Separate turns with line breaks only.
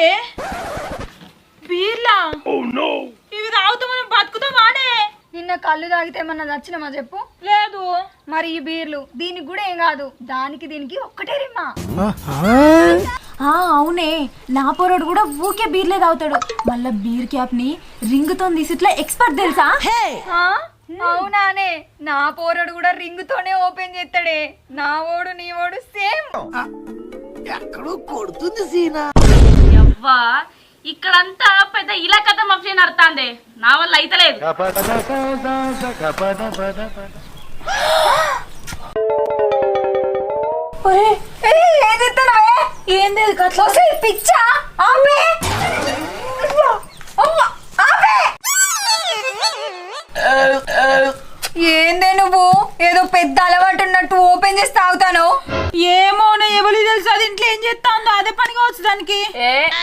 ఏందే బీర్లా ఇవి తాగుతా మనం బతుకుతామానే.
నిన్న కళ్ళు తాగితే ఏమన్నా నచ్చినమా చెప్పు?
లేదు.
మరి ఈ బీర్లు దీనికి కూడా ఏం కాదు, దానికి దీనికి ఒక్కటే రిమ్మా.
అవునే, నా పోరాడు కూడా ఊకే బీర్లే తాగుతాడు. మళ్ళా బీర్ క్యాప్ ని రింగ్ తో తీసి ఇట్లా ఎక్స్పర్ట్ తెలుసా?
అవునానే, నా పోరడు కూడా రింగ్ తోనే ఓపెన్ చేస్తాడే. నా ఓడు నీ ఓడు సేమ్.
ఎక్కడో కొడుతుంది సీనా.
యవ్వా ఇక్కడంతా పెద్ద ఇలా కథ మఫ్లీ నడుతాందే, నా వల్ల అయితలేదు.
పిచ్చా